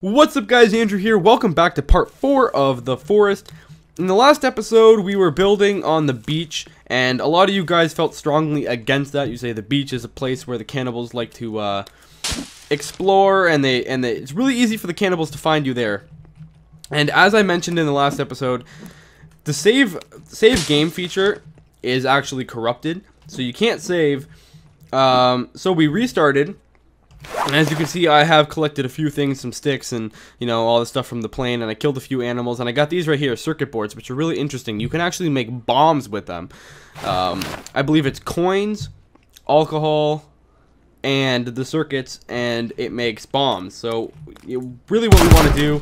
What's up guys, Andrew here. Welcome back to part 4 of The Forest. In the last episode, we were building on the beach, and a lot of you guys felt strongly against that. You say the beach is a place where the cannibals like to explore, and it's really easy for the cannibals to find you there. And as I mentioned in the last episode, the save game feature is actually corrupted, so you can't save. So we restarted. And as you can see, I have collected a few things, some sticks and, you know, all the stuff from the plane, and I killed a few animals, and I got these right here, circuit boards, which are really interesting. You can actually make bombs with them. I believe it's coins, alcohol, and the circuits, and it makes bombs. So, really what we want to do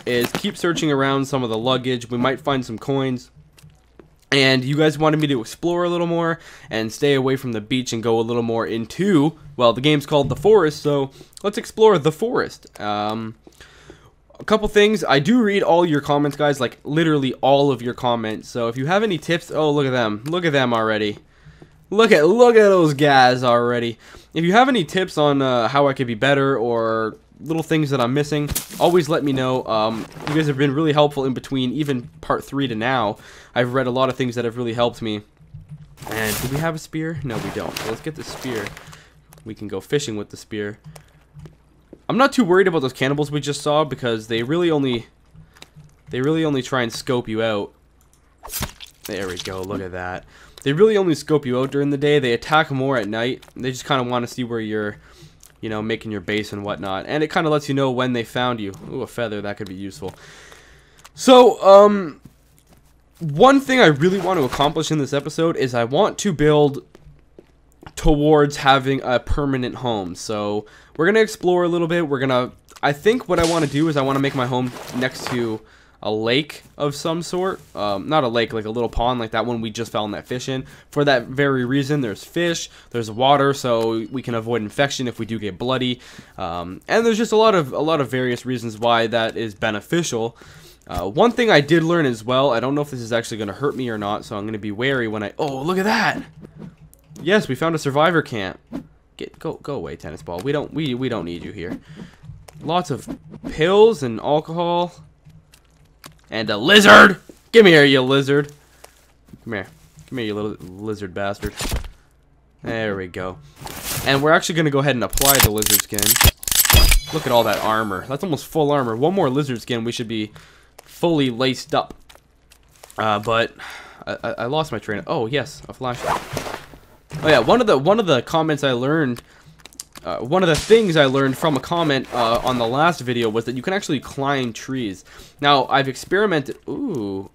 is keep searching around some of the luggage. We might find some coins. And you guys wanted me to explore a little more and stay away from the beach and go a little more into, well, the game's called The Forest, so let's explore The Forest. A couple things. I do read all your comments, guys, like literally all of your comments. So if you have any tips, oh, look at them. Look at them already. Look at those guys already. If you have any tips on how I could be better or little things that I'm missing, always let me know. You guys have been really helpful in between, even part 3 to now. I've read a lot of things that have really helped me. And do we have a spear? No, we don't. So let's get the spear. We can go fishing with the spear. I'm not too worried about those cannibals we just saw because they really only try and scope you out. There we go. Look at that. They really only scope you out during the day. They attack more at night. They just kind of want to see where you're, you know, making your base and whatnot. And it kind of lets you know when they found you. Ooh, a feather. That could be useful. So, one thing I really want to accomplish in this episode is I want to build towards having a permanent home. So, we're going to explore a little bit. I think what I want to do is I want to make my home next to a lake of some sort. Not a lake, like a little pond like that one we just found that fish in. For that very reason, there's fish, there's water, so we can avoid infection if we do get bloody. And there's just a lot of various reasons why that is beneficial. One thing I did learn as well, I don't know if this is actually going to hurt me or not, so I'm going to be wary when I... Oh, look at that! Yes, we found a survivor camp. Go away, tennis ball. We don't need you here. Lots of pills and alcohol. And a lizard! Give me here, you lizard. Come here. Come here, you little lizard bastard. There we go. And we're actually going to go ahead and apply the lizard skin. Look at all that armor. That's almost full armor. One more lizard skin, we should be fully laced up. But I lost my train. Oh, yes, a flashlight. Oh, yeah, one of the comments I learned... one of the things I learned from a comment on the last video was that you can actually climb trees. Now, I've experimented... Ooh,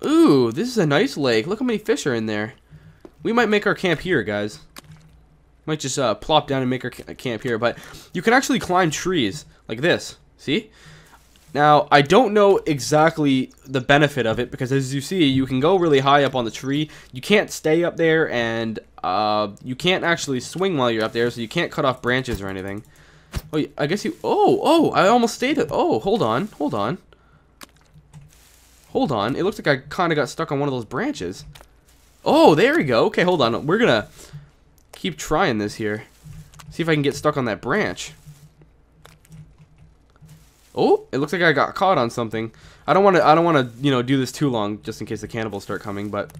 this is a nice lake. Look how many fish are in there. We might make our camp here, guys. Might just plop down and make our camp here. But you can actually climb trees like this. See? Now, I don't know exactly the benefit of it because, as you see, you can go really high up on the tree. You can't stay up there, and you can't actually swing while you're up there, so you can't cut off branches or anything. Oh, I guess you... Oh, I almost stayed... Oh, hold on. It looks like I kind of got stuck on one of those branches. Oh, there we go. Okay, hold on. We're gonna keep trying this here. See if I can get stuck on that branch. Oh, it looks like I got caught on something. I don't want to, you know, do this too long just in case the cannibals start coming, but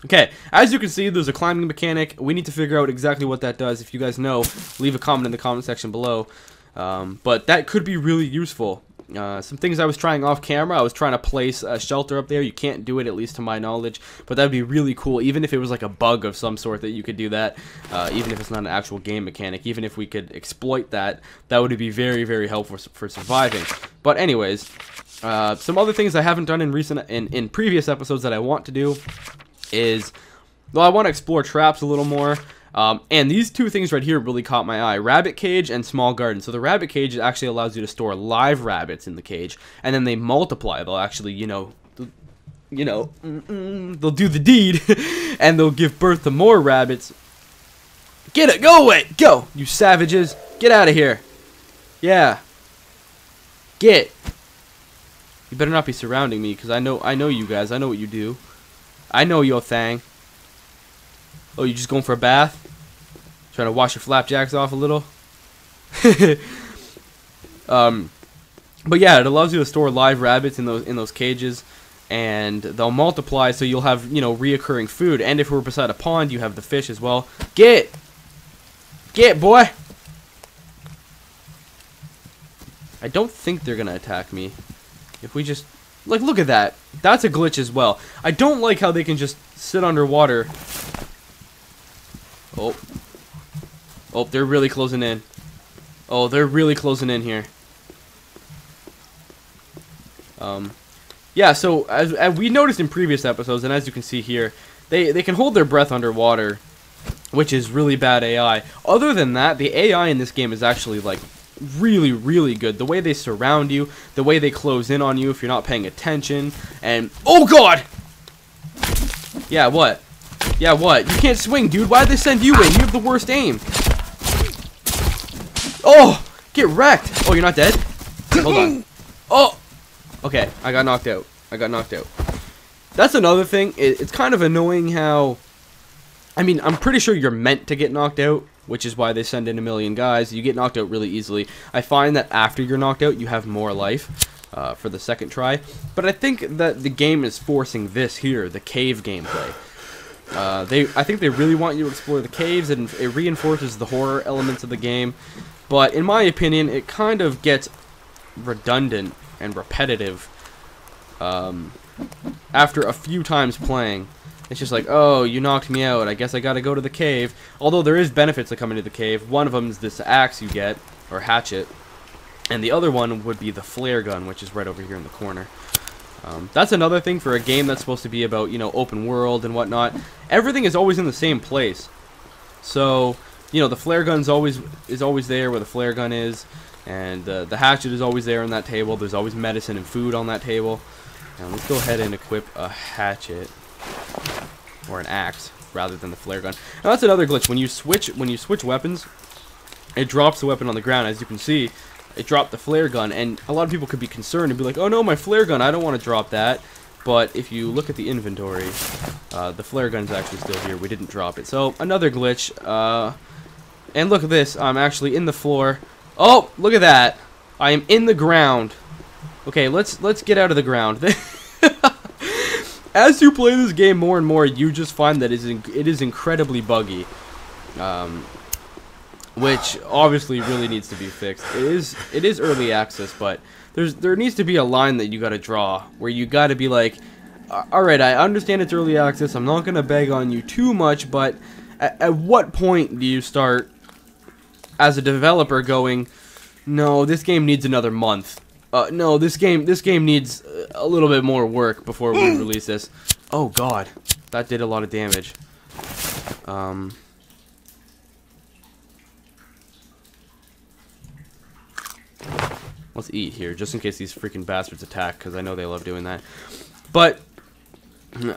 okay, as you can see, there's a climbing mechanic. We need to figure out exactly what that does. If you guys know, leave a comment in the comment section below. But that could be really useful. Some things I was trying off camera, I was trying to place a shelter up there. You can't do it, at least to my knowledge, but that would be really cool, even if it was like a bug of some sort that you could do that, even if it's not an actual game mechanic. Even if we could exploit that, that would be very, very helpful for surviving. But anyways, some other things I haven't done in previous episodes that I want to do is, well, I want to explore traps a little more. And these two things right here really caught my eye. Rabbit cage and small garden. So the rabbit cage actually allows you to store live rabbits in the cage. And then they multiply. They'll actually, they'll do the deed. And they'll give birth to more rabbits. Get it! Go away! Go! You savages! Get out of here! Yeah. Get! You better not be surrounding me, because I know you guys. I know what you do. I know your thing. Oh, you just going for a bath? Trying to wash your flapjacks off a little? But yeah, it allows you to store live rabbits in those cages, and they'll multiply, so you'll have, you know, reoccurring food. And if we're beside a pond, you have the fish as well. Get, boy. I don't think they're gonna attack me. If we just, like, look at that. That's a glitch as well. I don't like how they can just sit underwater. Oh. Oh, they're really closing in. Oh, they're really closing in here. Yeah, so as we noticed in previous episodes, and as you can see here, they can hold their breath underwater, which is really bad AI. Other than that, the AI in this game is actually, like, really, really good. The way they surround you, the way they close in on you if you're not paying attention, and... Oh, God! Yeah, what? Yeah, what? You can't swing, dude. Why'd they send you in? You have the worst aim. Oh! Get wrecked! Oh, you're not dead? Hold on. Oh! Okay, I got knocked out. That's another thing. It's kind of annoying how... I mean, I'm pretty sure you're meant to get knocked out, which is why they send in a million guys. You get knocked out really easily. I find that after you're knocked out, you have more life for the second try. But I think that the game is forcing this here, the cave gameplay. I think they really want you to explore the caves, and it reinforces the horror elements of the game. But in my opinion, it kind of gets redundant and repetitive after a few times playing. It's just like, oh, you knocked me out, I guess I gotta go to the cave. Although there is benefits to coming to the cave. One of them is this axe you get, or hatchet, and the other one would be the flare gun, which is right over here in the corner. That's another thing for a game that's supposed to be about, you know, open world and whatnot. Everything is always in the same place. So, you know, the flare gun is always there where the flare gun is. And the hatchet is always there on that table. There's always medicine and food on that table. Now let's go ahead and equip a hatchet, or an axe, rather than the flare gun. Now that's another glitch. When you switch weapons, it drops the weapon on the ground. As you can see, it dropped the flare gun, and a lot of people could be concerned and be like, "Oh no, my flare gun! I don't want to drop that." But if you look at the inventory, the flare gun's actually still here. We didn't drop it. So another glitch. And look at this. I'm actually in the floor. Oh, look at that. I am in the ground. Okay, let's get out of the ground. As you play this game more and more, you just find that it is incredibly buggy. Which obviously really needs to be fixed. It is early access, but there needs to be a line that you got to draw where you got to be like, all right, I understand it's early access. I'm not going to beg on you too much, but at what point do you start as a developer going, no, this game needs another month. No, this game needs a little bit more work before we release this. Oh God, that did a lot of damage. Let's eat here, just in case these freaking bastards attack, because I know they love doing that. But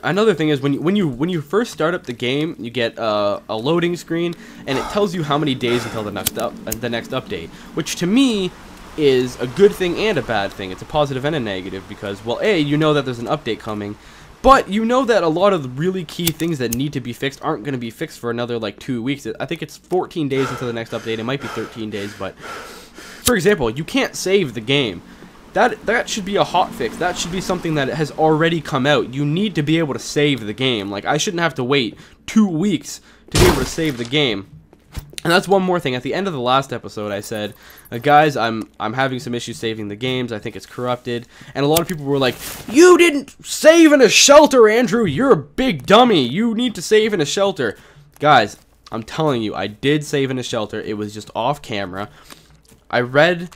another thing is when you first start up the game, you get a loading screen, and it tells you how many days until the next update, which to me is a good thing and a bad thing. It's a positive and a negative because, well, A, you know that there's an update coming, but you know that a lot of the really key things that need to be fixed aren't going to be fixed for another like 2 weeks. I think it's 14 days until the next update. It might be 13 days, but for example, you can't save the game. That should be a hotfix. That should be something that has already come out. You need to be able to save the game. Like, I shouldn't have to wait 2 weeks to be able to save the game. And that's one more thing. At the end of the last episode, I said, guys, I'm having some issues saving the games. I think it's corrupted. And a lot of people were like, you didn't save in a shelter, Andrew. You're a big dummy. You need to save in a shelter. Guys, I'm telling you, I did save in a shelter. It was just off camera. I read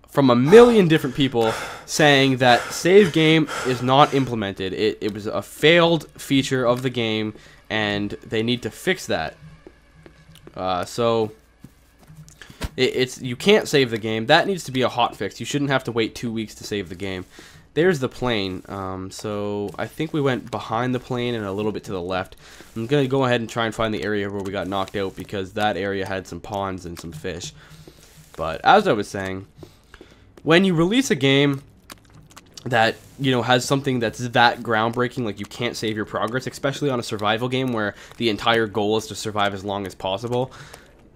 from a million different people saying that save game is not implemented. It was a failed feature of the game, and they need to fix that. So you can't save the game. That needs to be a hotfix. You shouldn't have to wait 2 weeks to save the game. There's the plane. So I think we went behind the plane and a little bit to the left. I'm gonna go ahead and try and find the area where we got knocked out because that area had some ponds and some fish. But as I was saying, when you release a game that, you know, has something that's that groundbreaking, like you can't save your progress, especially on a survival game where the entire goal is to survive as long as possible,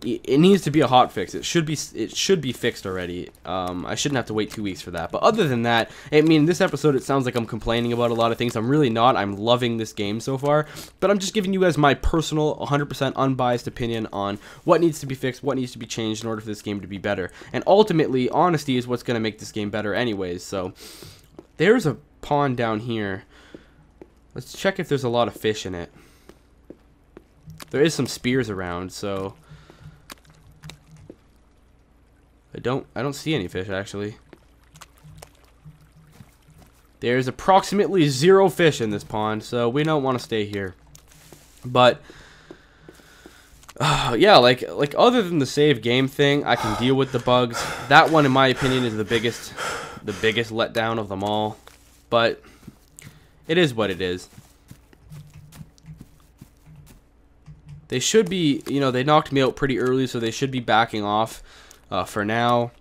it needs to be a hot fix. It should be fixed already. I shouldn't have to wait 2 weeks for that. But other than that, I mean, this episode, it sounds like I'm complaining about a lot of things. I'm really not. I'm loving this game so far. But I'm just giving you guys my personal, 100% unbiased opinion on what needs to be fixed, what needs to be changed in order for this game to be better. And ultimately, honesty is what's going to make this game better anyways. So, there's a pond down here. Let's check if there's a lot of fish in it. There is some spears around, so I don't see any fish actually. There's approximately 0 fish in this pond, so we don't want to stay here. But yeah, like other than the save game thing, I can deal with the bugs. That one, in my opinion, is the biggest letdown of them all. But it is what it is. They should be, you know, they knocked me out pretty early, so they should be backing off for now.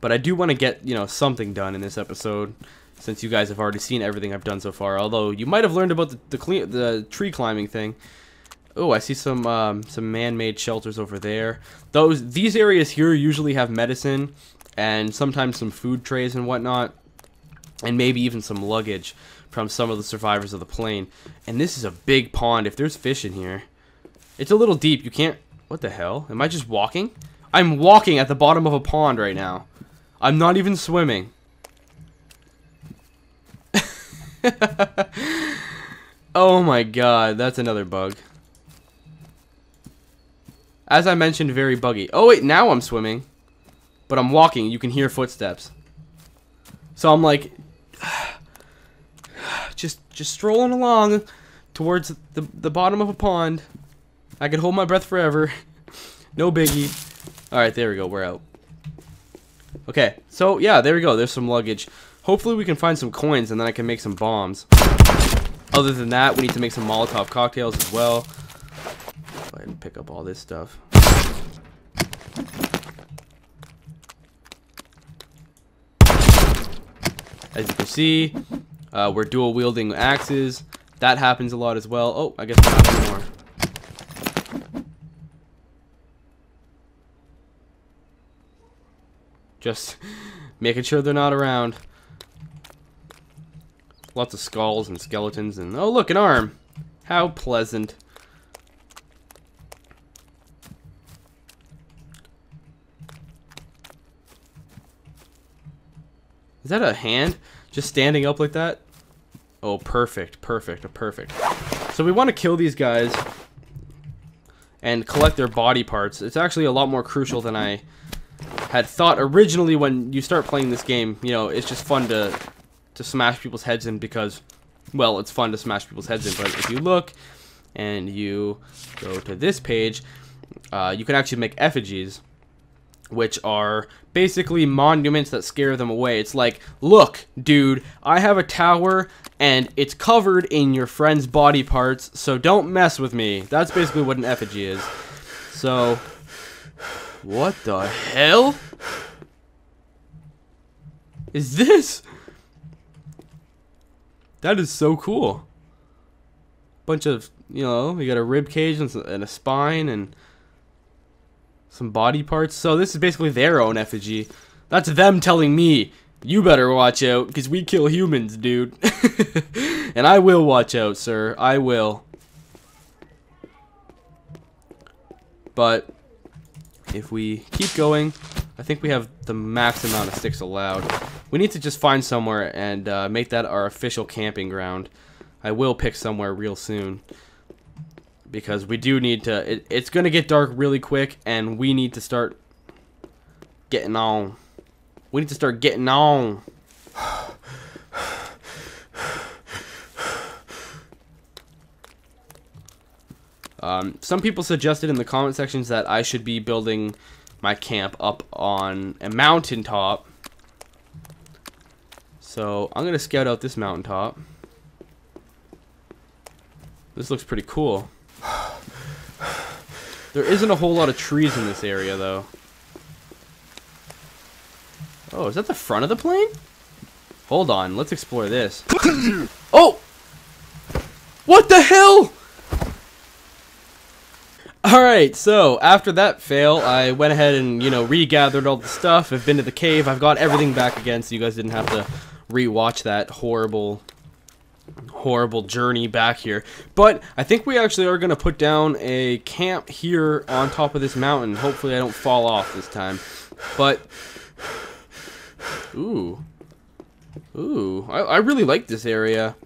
But I do want to get, you know, something done in this episode, since you guys have already seen everything I've done so far. Although you might have learned about the tree climbing thing. Oh, I see some man-made shelters over there. These areas here usually have medicine and sometimes some food trays and whatnot, and maybe even some luggage from some of the survivors of the plane. And this is a big pond. If there's fish in here, it's a little deep. You can't... What the hell? Am I just walking? I'm walking at the bottom of a pond right now. I'm not even swimming. Oh my god, that's another bug. As I mentioned, very buggy. Oh wait, now I'm swimming. But I'm walking. You can hear footsteps. So I'm like... Just strolling along towards the bottom of a pond. I could hold my breath forever. No biggie. Alright, there we go. We're out. Okay, so yeah, there we go. There's some luggage. Hopefully we can find some coins and then I can make some bombs. Other than that, we need to make some Molotov cocktails as well. Go ahead and pick up all this stuff. As you can see, we're dual wielding axes. That happens a lot as well. Oh, I guess we have more. Just making sure they're not around. Lots of skulls and skeletons and... Oh, look, an arm. How pleasant. Is that a hand? Just standing up like that? Oh, perfect, perfect, perfect. So we want to kill these guys and collect their body parts. It's actually a lot more crucial than I had thought originally. When you start playing this game, you know, it's just fun to smash people's heads in because, well, it's fun to smash people's heads in. But if you look and you go to this page, you can actually make effigies, which are basically monuments that scare them away. It's like, look, dude, I have a tower and it's covered in your friend's body parts, so don't mess with me. That's basically what an effigy is. So, what the hell is this? That is so cool. Bunch of, you know, we got a rib cage and a spine and some body parts. So this is basically their own effigy. That's them telling me, you better watch out, because we kill humans, dude. And I will watch out, sir. I will. But if we keep going, I think we have the max amount of sticks allowed. We need to just find somewhere and make that our official camping ground. I will pick somewhere real soon, because we do need to... It's going to get dark really quick, and we need to start getting on. We need to start getting on. Some people suggested in the comment sections that I should be building my camp up on a mountaintop. So I'm going to scout out this mountaintop. This looks pretty cool. There isn't a whole lot of trees in this area, though. Oh, is that the front of the plane? Hold on, let's explore this. Oh! What the hell? Alright, so after that fail, I went ahead and, you know, regathered all the stuff. I've been to the cave. I've got everything back again, so you guys didn't have to re-watch that horrible journey back here. But I think we actually are going to put down a camp here on top of this mountain. Hopefully I don't fall off this time. But, ooh, I really like this area.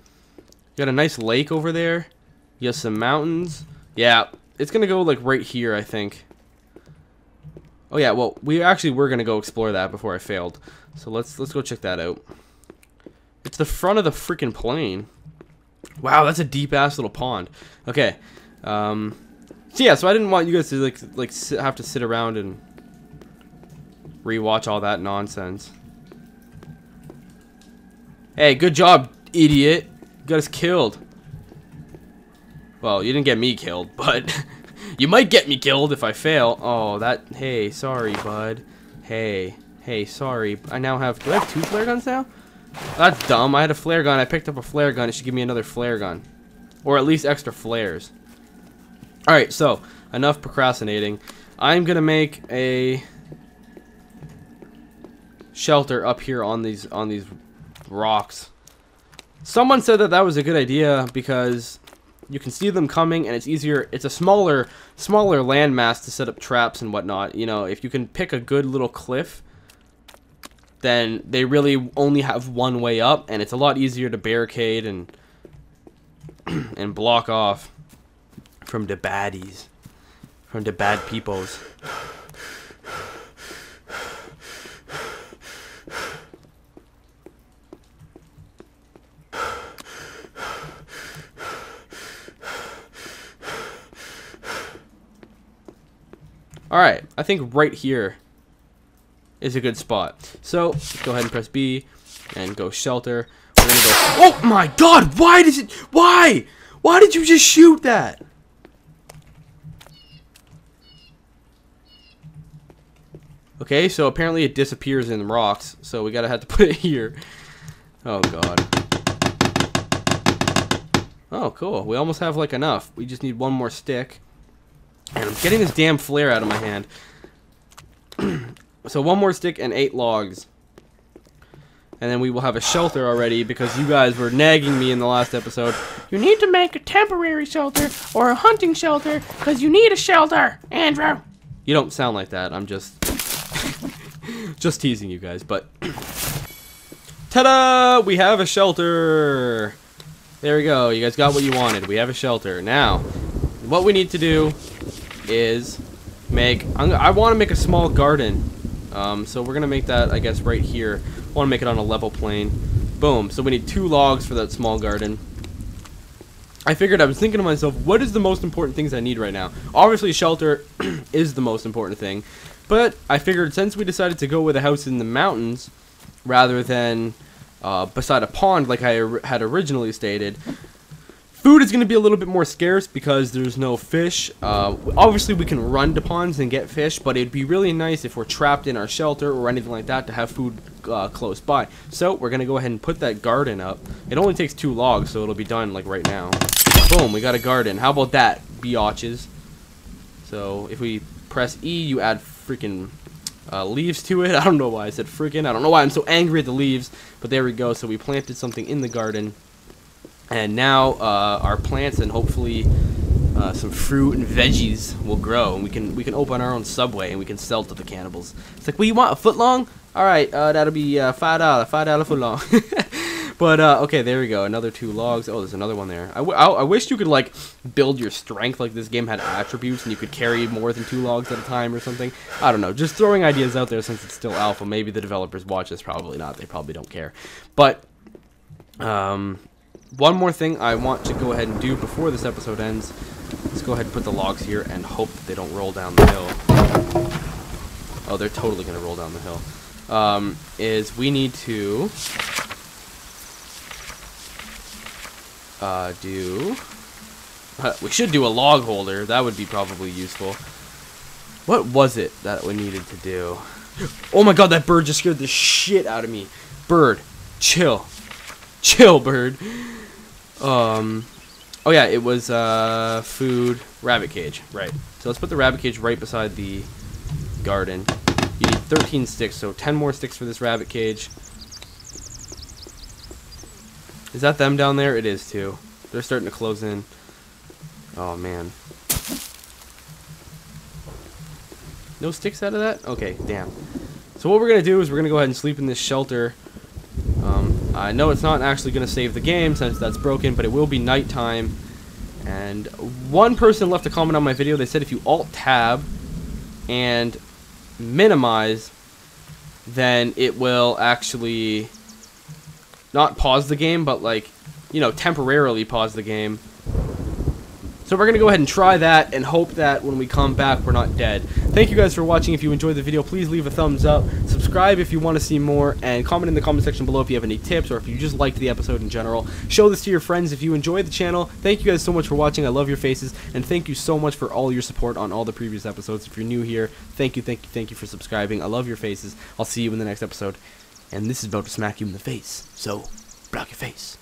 Got a nice lake over there. You got some mountains. Yeah. It's gonna go like right here, I think. Oh yeah, well, we actually were gonna go explore that before I failed. So let's go check that out. It's the front of the freaking plane. Wow, that's a deep ass little pond. Okay. So yeah, so I didn't want you guys to have to sit around and rewatch all that nonsense. Hey, good job, idiot. You got us killed. Well, you didn't get me killed, but you might get me killed if I fail. Oh, hey, sorry, bud. Hey, sorry. I now have, do I have 2 flare guns now? That's dumb. I had a flare gun. I picked up a flare gun. It should give me another flare gun. Or at least extra flares. Alright, so, enough procrastinating. I'm gonna make a shelter up here on these rocks. Someone said that was a good idea because you can see them coming, and it's easier. It's a smaller landmass to set up traps and whatnot. You know, if you can pick a good little cliff, then they really only have one way up, and it's a lot easier to barricade and block off from the baddies, from the bad peoples. Alright, I think right here is a good spot. So, let's go ahead and press B and go shelter. We're gonna go. Oh my god, why did you just shoot that? Okay, so apparently it disappears in rocks, so we gotta have to put it here. Oh god. Oh, cool. We almost have like enough. We just need one more stick. And I'm getting this damn flare out of my hand. So 1 more stick and 8 logs. And then we will have a shelter already because you guys were nagging me in the last episode. You need to make a temporary shelter or a hunting shelter because you need a shelter, Andrew. You don't sound like that. I'm just just teasing you guys, but ta-da! We have a shelter. There we go. You guys got what you wanted. We have a shelter. Now, what we need to do is I want to make a small garden. So we're gonna make that, I guess, right here. I want to make it on a level plane. Boom. So we need 2 logs for that small garden. I was thinking to myself, what is the most important things I need right now? Obviously, shelter is the most important thing. But I figured since we decided to go with a house in the mountains rather than beside a pond like I had originally stated, food is going to be a little bit more scarce because there's no fish. Obviously, we can run to ponds and get fish, but it'd be really nice if we're trapped in our shelter or anything like that to have food close by. So we're going to go ahead and put that garden up. It only takes 2 logs, so it'll be done like right now. Boom, we got a garden. How about that, biatches? So if we press E, you add freaking leaves to it. I don't know why I said freaking. I don't know why I'm so angry at the leaves, but there we go. So we planted something in the garden. And now our plants and hopefully some fruit and veggies will grow, and we can open our own Subway and we can sell to the cannibals. It's like, what do you want, a foot long? All right, that'll be $5 foot long. But okay, there we go. Another 2 logs. Oh, there's another one there. I wish you could like build your strength, like this game had attributes and you could carry more than 2 logs at a time or something. I don't know. Just throwing ideas out there since it's still alpha. Maybe the developers watch this. Probably not. They probably don't care. But one more thing I want to go ahead and do before this episode ends. Let's go ahead and put the logs here and hope that they don't roll down the hill. Oh, they're totally going to roll down the hill. Is we need to we should do a log holder. That would be probably useful. What was it that we needed to do? Oh my god, that bird just scared the shit out of me. Bird, chill. Chill, bird. Oh yeah, it was food, rabbit cage. Right. So let's put the rabbit cage right beside the garden. You need 13 sticks, so 10 more sticks for this rabbit cage. Is that them down there? It is too. They're starting to close in. Oh man. No sticks out of that? Okay, damn. So what we're going to do is we're going to go ahead and sleep in this shelter. I know it's not actually going to save the game since that's broken, but it will be nighttime. And one person left a comment on my video. They said if you Alt-Tab and minimize, then it will actually not pause the game, but like, you know, temporarily pause the game. So we're going to go ahead and try that and hope that when we come back we're not dead. Thank you guys for watching. If you enjoyed the video, please leave a thumbs up, subscribe if you want to see more, and comment in the comment section below if you have any tips or if you just liked the episode in general. Show this to your friends if you enjoyed the channel. Thank you guys so much for watching. I love your faces, and thank you so much for all your support on all the previous episodes. If you're new here, thank you for subscribing. I love your faces. I'll see you in the next episode, and this is about to smack you in the face, so block your face.